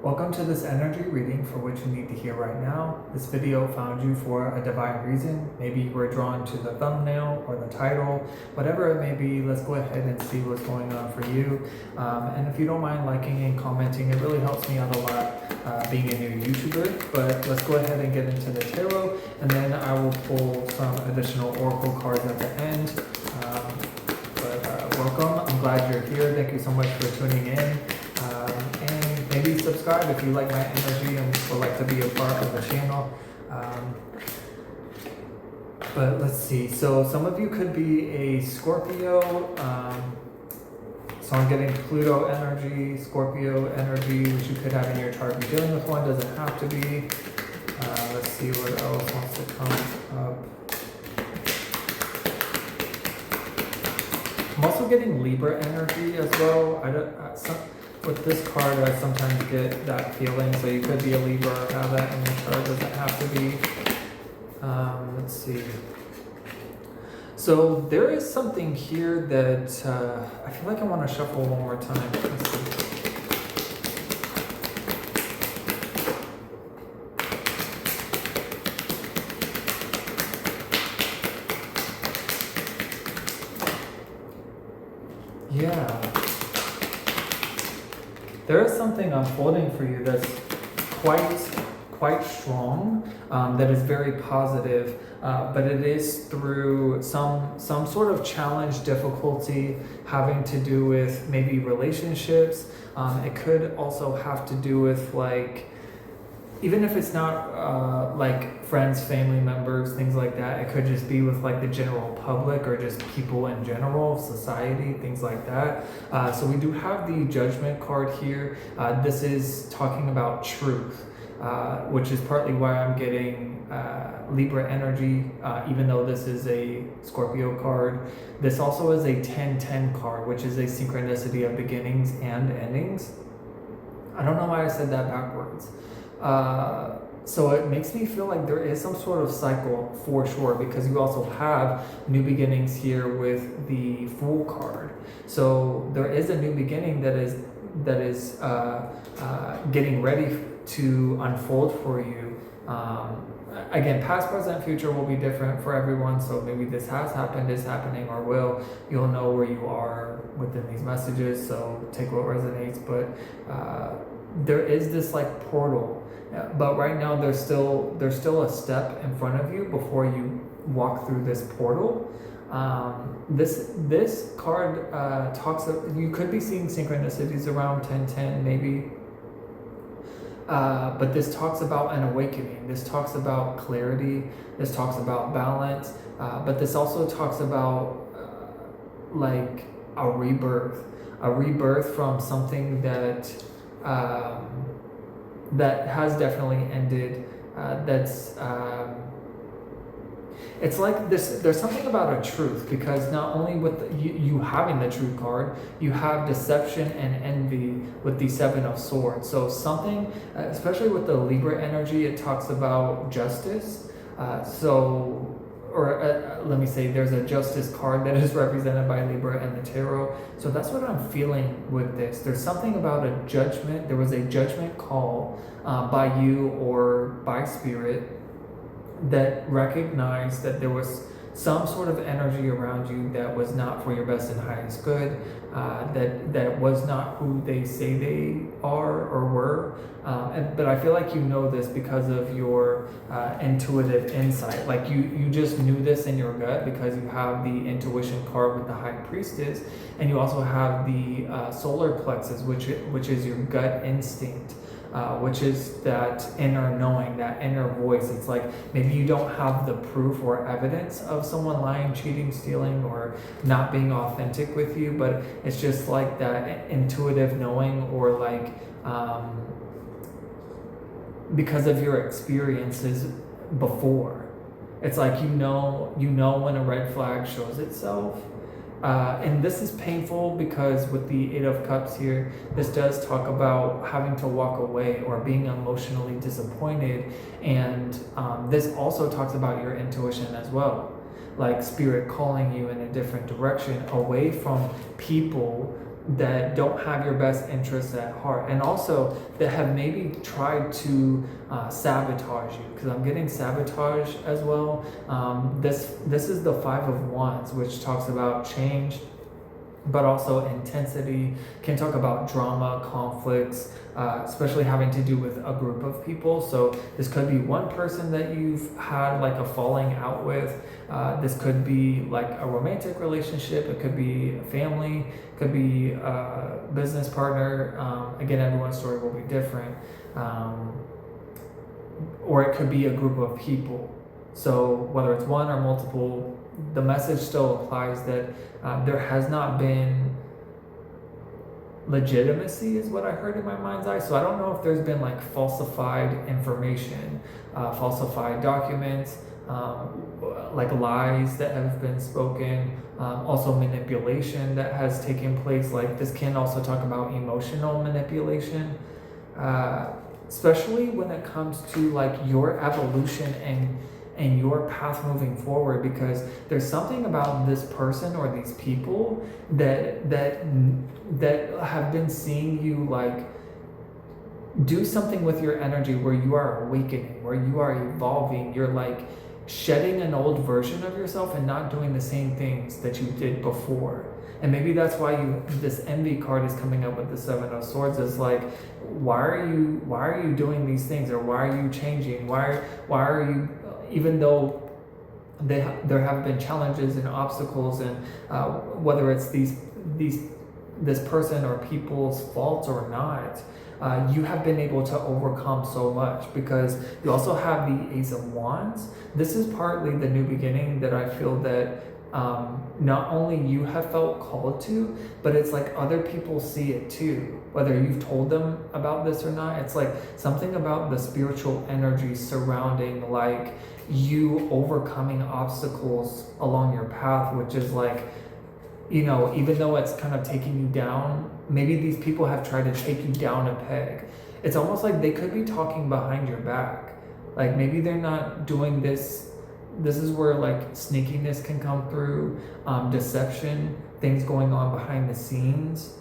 Welcome to this energy reading for what you need to hear right now. This video found you for a divine reason. Maybe you were drawn to the thumbnail or the title, whatever it may be. Let's go ahead and see what's going on for you. And if you don't mind liking and commenting, it really helps me out a lot being a new YouTuber. But let's go ahead and get into the tarot, and then I will pull some additional oracle cards at the end. Welcome. I'm glad you're here. Thank you so much for tuning in. And maybe subscribe if you like my energy and would like to be a part of the channel. But let's see. So some of you could be a Scorpio. So I'm getting Pluto energy, Scorpio energy, which you could have in your chart. If you're dealing with one, doesn't have to be. Let's see what else wants to come up. I'm also getting Libra energy as well. With this card, I sometimes get that feeling. So you could be a Libra or have that in your chart. Doesn't have to be. Let's see. So there is something here that I feel like I want to shuffle one more time. Let's see. Yeah. There is something unfolding for you that's quite strong, that is very positive, but it is through some sort of challenge, difficulty, having to do with maybe relationships. It could also have to do with, like, even if it's not like friends, family members, things like that, it could just be with like the general public or just people in general, society, things like that. So we do have the Judgment card here. This is talking about truth, which is partly why I'm getting Libra energy, even though this is a Scorpio card. This also is a 10-10 card, which is a synchronicity of beginnings and endings. I don't know why I said that backwards. So it makes me feel like there is some sort of cycle for sure, because you also have new beginnings here with the Fool card. So there is a new beginning that is getting ready to unfold for you. Again, past, present, future will be different for everyone. So maybe this has happened, is happening, or will. You'll know where you are within these messages. So take what resonates. But there is this like portal. But right now there's still a step in front of you before you walk through this portal. This card talks of, you could be seeing synchronicities around 10-10 maybe. But this talks about an awakening. This talks about clarity. This talks about balance. But this also talks about like a rebirth from something that that has definitely ended. It's like this. There's something about a truth, because not only with you having the Truth card, you have deception and envy with the Seven of Swords. So something, especially with the Libra energy, it talks about justice. Let me say, there's a Justice card that is represented by Libra in the tarot. So that's what I'm feeling with this. There's something about a judgment. There was a judgment call by you or by Spirit that recognized that there was some sort of energy around you that was not for your best and highest good, that was not who they say they are or were. But I feel like you know this because of your intuitive insight. Like you just knew this in your gut, because you have the intuition card with the High Priestess, and you also have the solar plexus, which is your gut instinct. Which is that inner knowing, that inner voice. It's like maybe you don't have the proof or evidence of someone lying, cheating, stealing, or not being authentic with you, but it's just like that intuitive knowing, or like because of your experiences before. It's like you know when a red flag shows itself. And this is painful because with the Eight of Cups here, this does talk about having to walk away or being emotionally disappointed. And this also talks about your intuition as well. Like Spirit calling you in a different direction, away from people that don't have your best interests at heart, and also that have maybe tried to sabotage you, because I'm getting sabotage as well. This is the Five of Wands, which talks about change, but also intensity, can talk about drama, conflicts, especially having to do with a group of people. So this could be one person that you've had like a falling out with. This could be like a romantic relationship. It could be a family, could be a business partner. Again, everyone's story will be different. Or it could be a group of people. So whether it's one or multiple, the message still applies that there has not been legitimacy, is what I heard in my mind's eye. So I don't know if there's been like falsified information, falsified documents, like lies that have been spoken, also manipulation that has taken place. Like this can also talk about emotional manipulation, especially when it comes to like your evolution and your path moving forward, because there's something about this person or these people that have been seeing you like do something with your energy where you are awakening, where you are evolving, you're like shedding an old version of yourself and not doing the same things that you did before. And maybe that's why this envy card is coming up with the Seven of Swords. Is like, why are you doing these things, or why are you changing? Why are you, even though there have been challenges and obstacles, and whether it's this person or people's faults or not, you have been able to overcome so much, because you also have the Ace of Wands. This is partly the new beginning that I feel that not only you have felt called to, but it's like other people see it too, whether you've told them about this or not. It's like something about the spiritual energy surrounding like you overcoming obstacles along your path, which is like, you know, even though it's kind of taking you down, maybe these people have tried to take you down a peg. It's almost like they could be talking behind your back. Like maybe they're not doing this. This is where like sneakiness can come through, deception, things going on behind the scenes.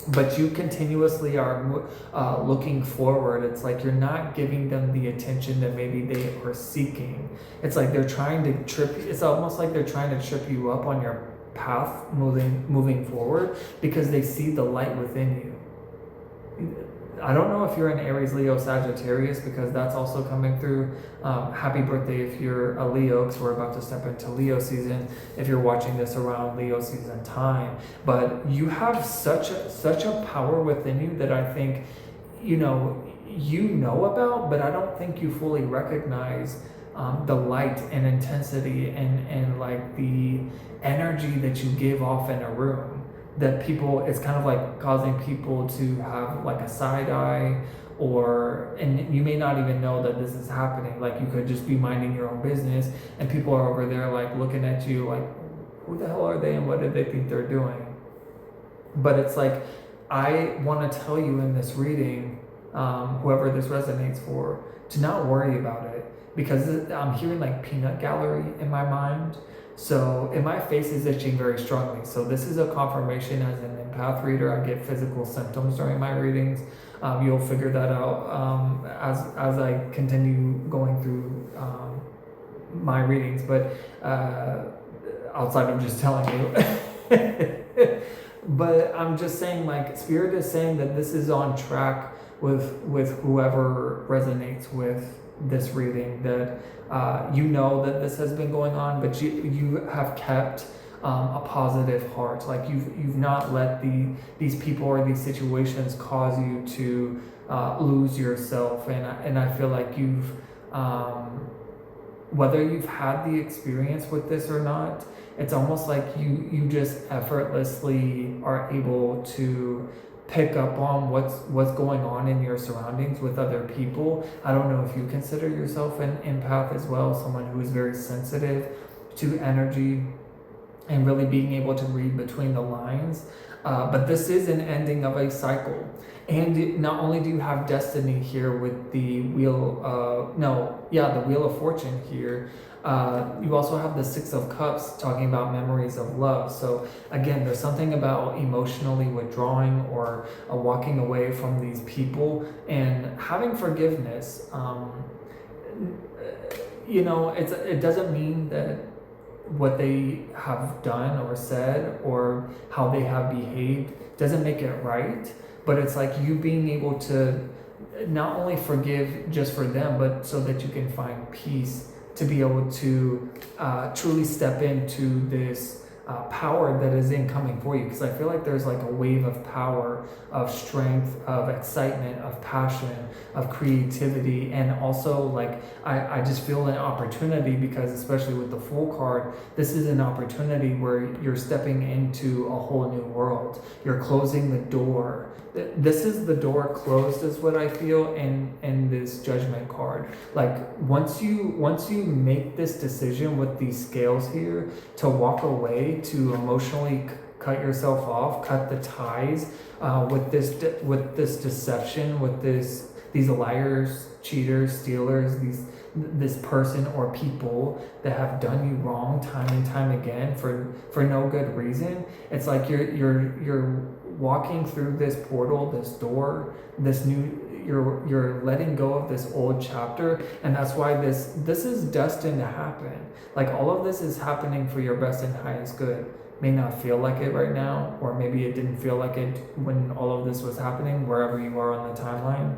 But you continuously are looking forward. It's like you're not giving them the attention that maybe they are seeking. It's like they're trying to trip. It's almost like they're trying to trip you up on your path moving forward, because they see the light within you. I don't know if you're an Aries, Leo, Sagittarius, because that's also coming through. Happy birthday if you're a Leo, because we're about to step into Leo season, if you're watching this around Leo season time. But you have such a power within you that I think you know about, but I don't think you fully recognize the light and intensity and like the energy that you give off in a room, that people, it's kind of like causing people to have like a side eye, and you may not even know that this is happening. Like you could just be minding your own business and people are over there like looking at you like, who the hell are they and what do they think they're doing? But it's like, I want to tell you in this reading, whoever this resonates for, to not worry about it, because I'm hearing like peanut gallery in my mind. So, and my face is itching very strongly. So this is a confirmation as an empath reader. I get physical symptoms during my readings. You'll figure that out as I continue going through my readings. But outside of just telling you. But I'm just saying, like, Spirit is saying that this is on track with whoever resonates with this reading, that you know that this has been going on, but you have kept a positive heart. Like you've not let these people or these situations cause you to lose yourself. And I feel like you've whether you've had the experience with this or not, it's almost like you just effortlessly are able to pick up on what's going on in your surroundings with other people. I don't know if you consider yourself an empath as well, someone who is very sensitive to energy and really being able to read between the lines. But this is an ending of a cycle. And not only do you have destiny here with the the Wheel of Fortune here, You also have the Six of Cups talking about memories of love. So again, there's something about emotionally withdrawing or walking away from these people and having forgiveness. It doesn't mean that what they have done or said or how they have behaved doesn't make it right, but it's like you being able to not only forgive just for them, but so that you can find peace to be able to truly step into this power that is incoming for you. Because I feel like there's like a wave of power, of strength, of excitement, of passion, of creativity, and also like I just feel an opportunity, because especially with the Fool card, this is an opportunity where you're stepping into a whole new world. You're closing the door. This is the door closed, is what I feel in this Judgment card. Like once you make this decision with these scales here to walk away, to emotionally cut yourself off, cut the ties with this deception, with these liars, cheaters, stealers, this person or people that have done you wrong time and time again for no good reason. It's like you're walking through this portal, this door, this new, you're letting go of this old chapter, and that's why this is destined to happen. Like all of this is happening for your best and highest good. May not feel like it right now, or maybe it didn't feel like it when all of this was happening, wherever you are on the timeline.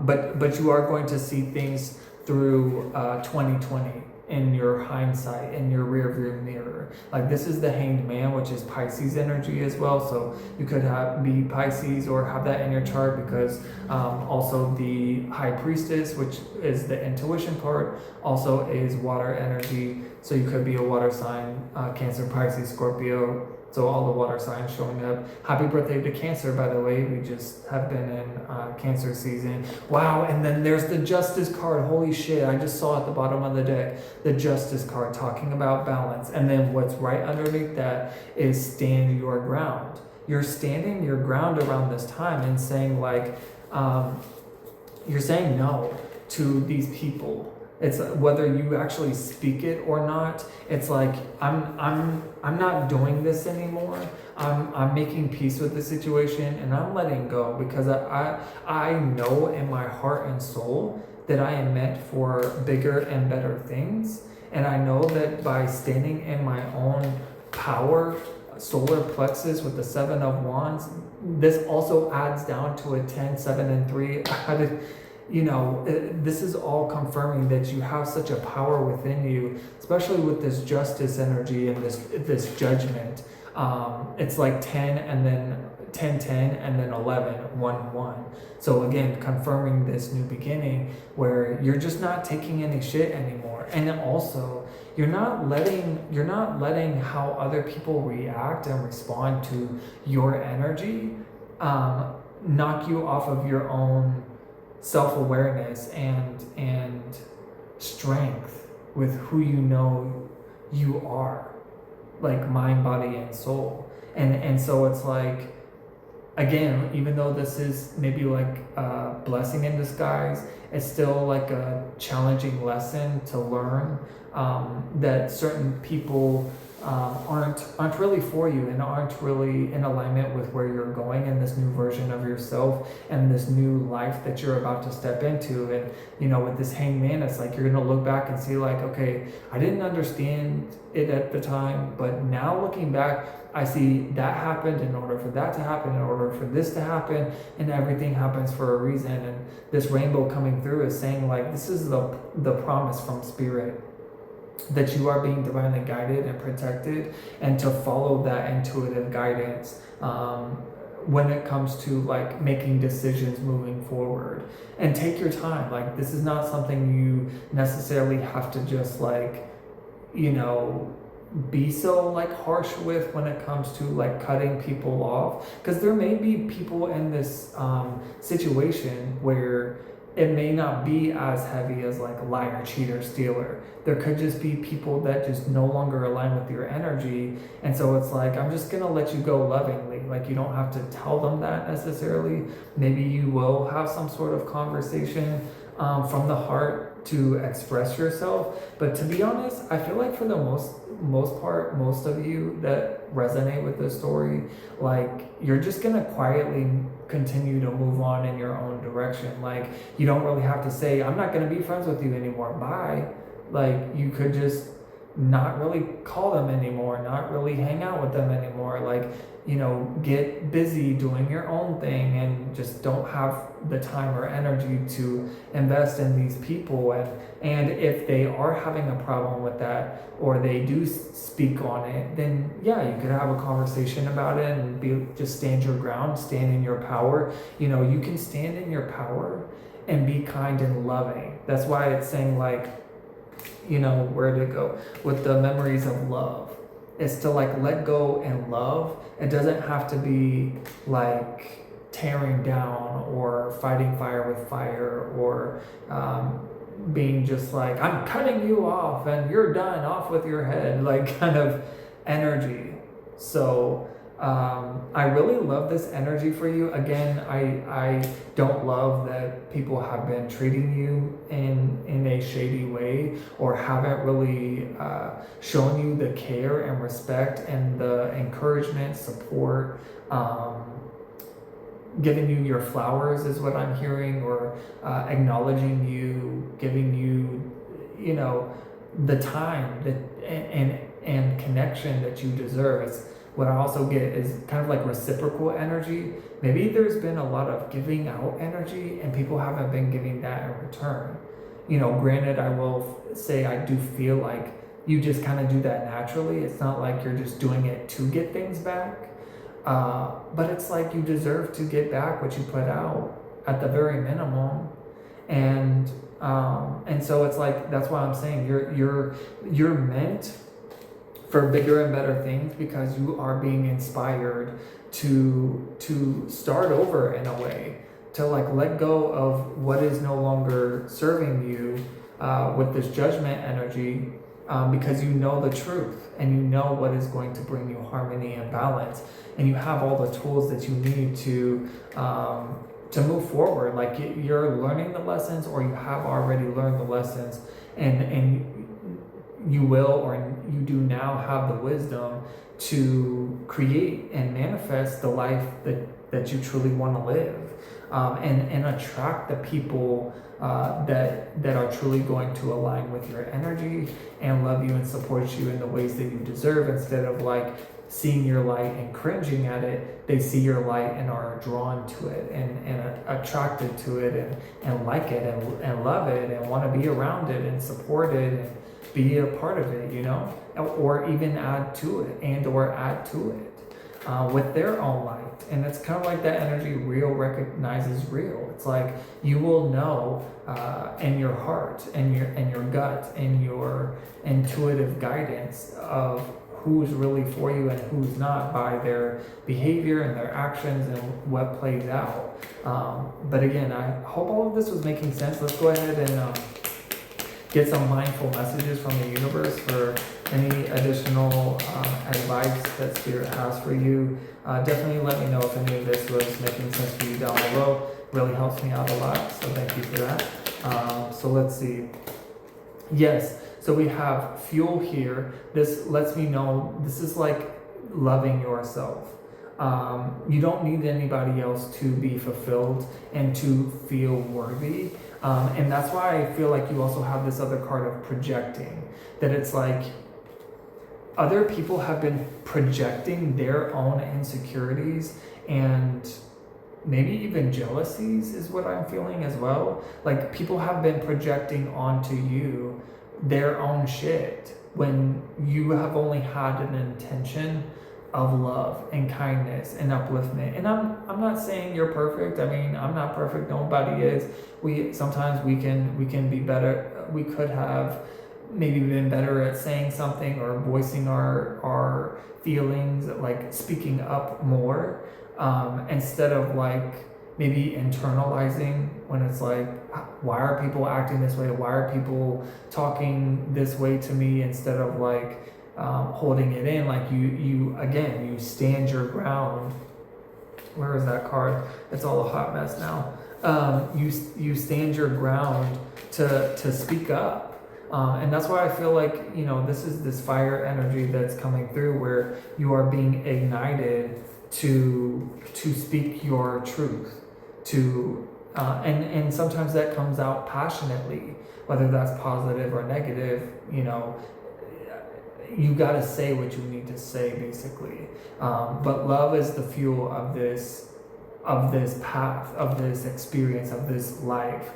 But you are going to see things through 2020 in your hindsight, in your rear view mirror. Like this is the Hanged Man, which is Pisces energy as well. So you could be Pisces or have that in your chart, because also the High Priestess, which is the intuition part, also is water energy. So you could be a water sign, Cancer, Pisces, Scorpio. So all the water signs showing up. Happy birthday to Cancer, by the way. We just have been in Cancer season. Wow, and then there's the Justice card. Holy shit, I just saw at the bottom of the deck, the Justice card talking about balance. And then what's right underneath that is stand your ground. You're standing your ground around this time and saying like, you're saying no to these people. It's whether you actually speak it or not. It's like I'm not doing this anymore. I'm making peace with the situation and I'm letting go, because I know in my heart and soul that I am meant for bigger and better things, and I know that by standing in my own power, solar plexus with the 7 of Wands, this also adds down to a 10, 7, and 3. This is all confirming that you have such a power within you, especially with this Justice energy and this Judgment. It's like 10 and then 10, 10 and then 11, 1, 1. So again, confirming this new beginning where you're just not taking any shit anymore. And then also you're not letting how other people react and respond to your energy knock you off of your own self-awareness and strength with who you know you are, like mind, body, and soul. And so it's like, again, even though this is maybe like a blessing in disguise, it's still like a challenging lesson to learn that certain people aren't really for you and aren't really in alignment with where you're going in this new version of yourself and this new life that you're about to step into. And with this Hanged Man, it's like you're gonna look back and see like, okay, I didn't understand it at the time, but now looking back, I see that happened in order for that to happen, in order for this to happen, and everything happens for a reason. And this rainbow coming through is saying like, this is the promise from Spirit, that you are being divinely guided and protected, and to follow that intuitive guidance when it comes to like making decisions moving forward. And take your time. Like this is not something you necessarily have to just like, be so like harsh with when it comes to like cutting people off, because there may be people in this situation where it may not be as heavy as like liar, cheater, stealer. There could just be people that just no longer align with your energy. And so it's like, I'm just going to let you go lovingly. Like you don't have to tell them that necessarily. Maybe you will have some sort of conversation from the heart to express yourself. But to be honest, I feel like for the most part, most of you that resonate with this story, like you're just gonna quietly continue to move on in your own direction. Like you don't really have to say, I'm not gonna be friends with you anymore, bye. Like you could just not really call them anymore, not really hang out with them anymore. Like, you know, get busy doing your own thing and just don't have the time or energy to invest in these people. And if they are having a problem with that, or they do speak on it, then yeah, you could have a conversation about it and just stand your ground, stand in your power. You know, you can stand in your power and be kind and loving. That's why it's saying, like, you know, where to go with the memories of love. It's to like let go and love. It doesn't have to be like tearing down or fighting fire with fire, or being just like, I'm cutting you off and you're done, off with your head, like kind of energy. So I really love this energy for you. Again, I don't love that people have been treating you in a shady way, or haven't really shown you the care and respect and the encouragement, support, giving you your flowers is what I'm hearing, or acknowledging you, giving you, you know, the time that and connection that you deserve. It's what I also get is kind of like reciprocal energy. Maybe there's been a lot of giving out energy and people haven't been giving that in return. You know, granted, I will say I do feel like you just kind of do that naturally. It's not like you're just doing it to get things back. But it's like you deserve to get back what you put out at the very minimum. And so it's like, that's why I'm saying you're meant for bigger and better things, because you are being inspired to start over in a way, to like let go of what is no longer serving you with this judgment energy, because you know the truth and you know what is going to bring you harmony and balance, and you have all the tools that you need to move forward. Like you're learning the lessons, or you have already learned the lessons, and you will, or you do now have the wisdom to create and manifest the life that you truly want to live, and attract the people that are truly going to align with your energy and love you and support you in the ways that you deserve, instead of like seeing your light and cringing at it. They see your light and are drawn to it and attracted to it and like it and love it and want to be around it and support it and be a part of it, you know, or even add to it with their own light. And it's kind of like that energy real recognizes real. It's like you will know in your heart and your gut and your intuitive guidance of who's really for you and who's not by their behavior and their actions and what plays out. But again, I hope all of this was making sense. Let's go ahead and get some mindful messages from the universe for any additional advice that Spirit has for you. Definitely let me know if any of this was making sense for you down below. Really helps me out a lot, so thank you for that. So let's see. Yes, so we have fuel here. This lets me know this is like loving yourself. You don't need anybody else to be fulfilled and to feel worthy. And that's why I feel like you also have this other card of projecting, that it's like other people have been projecting their own insecurities and maybe even jealousies is what I'm feeling as well. Like people have been projecting onto you their own shit when you have only had an intention of love and kindness and upliftment. And I'm not saying you're perfect. I mean, I'm not perfect. Nobody is. Sometimes we can be better. We could have maybe been better at saying something or voicing our feelings, like speaking up more, instead of like maybe internalizing when it's like, why are people acting this way? Why are people talking this way to me? Instead of like holding it in. Like you stand your ground. Where is that card? It's all a hot mess now. You stand your ground to speak up. And that's why I feel like, this is this fire energy that's coming through where you are being ignited to speak your truth, and sometimes that comes out passionately, whether that's positive or negative. You got to say what you need to say, basically. But love is the fuel of this path, of this experience, of this life.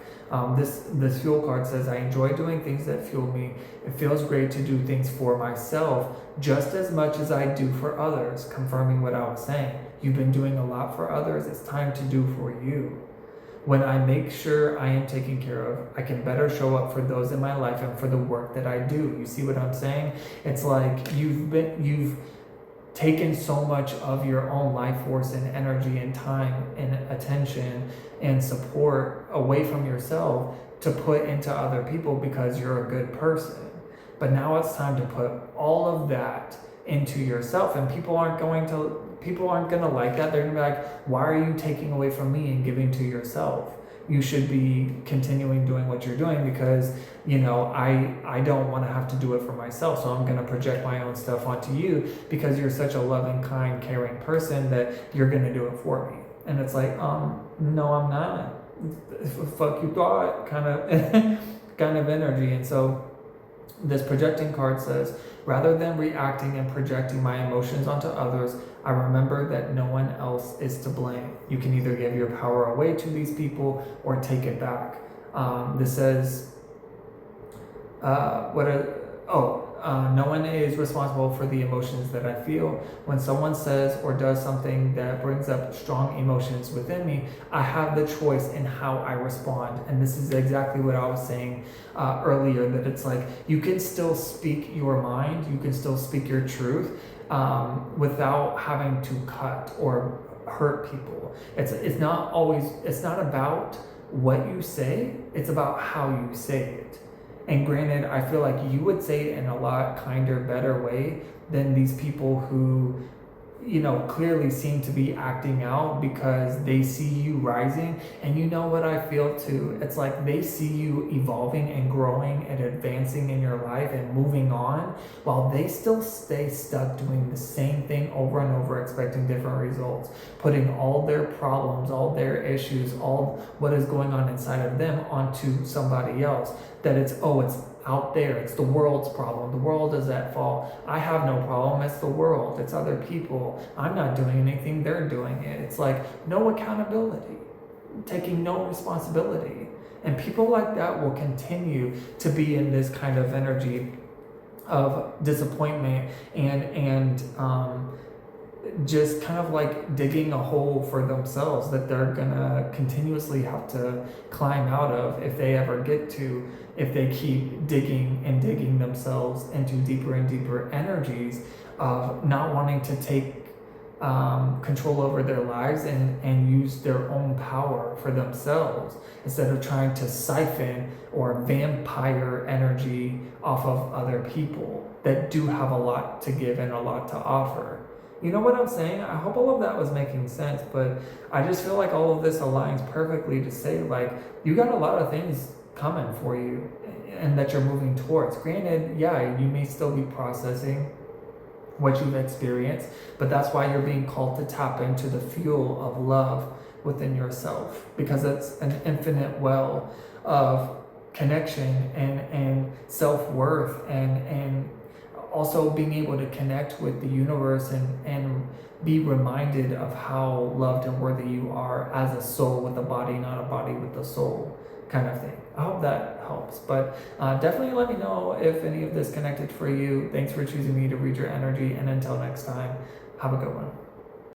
This fuel card says, I enjoy doing things that fuel me. It feels great to do things for myself just as much as I do for others, confirming what I was saying. You've been doing a lot for others. It's time to do for you. When I make sure I am taken care of, I can better show up for those in my life and for the work that I do. You see what I'm saying? It's like you've taken so much of your own life force and energy and time and attention and support away from yourself to put into other people because you're a good person. But now it's time to put all of that into yourself, and people aren't going to like that. They're gonna be like, why are you taking away from me and giving to yourself? You should be continuing doing what you're doing because I don't want to have to do it for myself, so I'm going to project my own stuff onto you because you're such a loving, kind, caring person that you're going to do it for me. And it's like, no, I'm not. Fuck you thought, kind of energy. And so this projecting card says, rather than reacting and projecting my emotions onto others, I remember that no one else is to blame. You can either give your power away to these people or take it back. This says, no one is responsible for the emotions that I feel. When someone says or does something that brings up strong emotions within me, I have the choice in how I respond. And this is exactly what I was saying earlier, that it's like you can still speak your mind, you can still speak your truth without having to cut or hurt people. It's not about what you say, it's about how you say it. And granted, I feel like you would say it in a lot kinder, better way than these people who, clearly seem to be acting out because they see you rising. And you know what I feel too? It's like they see you evolving and growing and advancing in your life and moving on while they still stay stuck doing the same thing over and over, expecting different results, putting all their problems, all their issues, all what is going on inside of them onto somebody else. That it's out there, it's the world's problem, the world is at fault, I have no problem, it's the world, it's other people, I'm not doing anything, they're doing it. It's like no accountability, taking no responsibility. And people like that will continue to be in this kind of energy of disappointment and just kind of like digging a hole for themselves that they're gonna continuously have to climb out of if they keep digging themselves into deeper and deeper energies of not wanting to take control over their lives and use their own power for themselves instead of trying to siphon or vampire energy off of other people that do have a lot to give and a lot to offer. You know what I'm saying? I hope all of that was making sense, but I just feel like all of this aligns perfectly to say, like, you got a lot of things coming for you and that you're moving towards. Granted, yeah, you may still be processing what you've experienced, but that's why you're being called to tap into the fuel of love within yourself, because it's an infinite well of connection and self-worth and also being able to connect with the universe and be reminded of how loved and worthy you are as a soul with a body, not a body with a soul, kind of thing. I hope that helps. But definitely let me know if any of this connected for you. Thanks for choosing me to read your energy. And until next time, have a good one.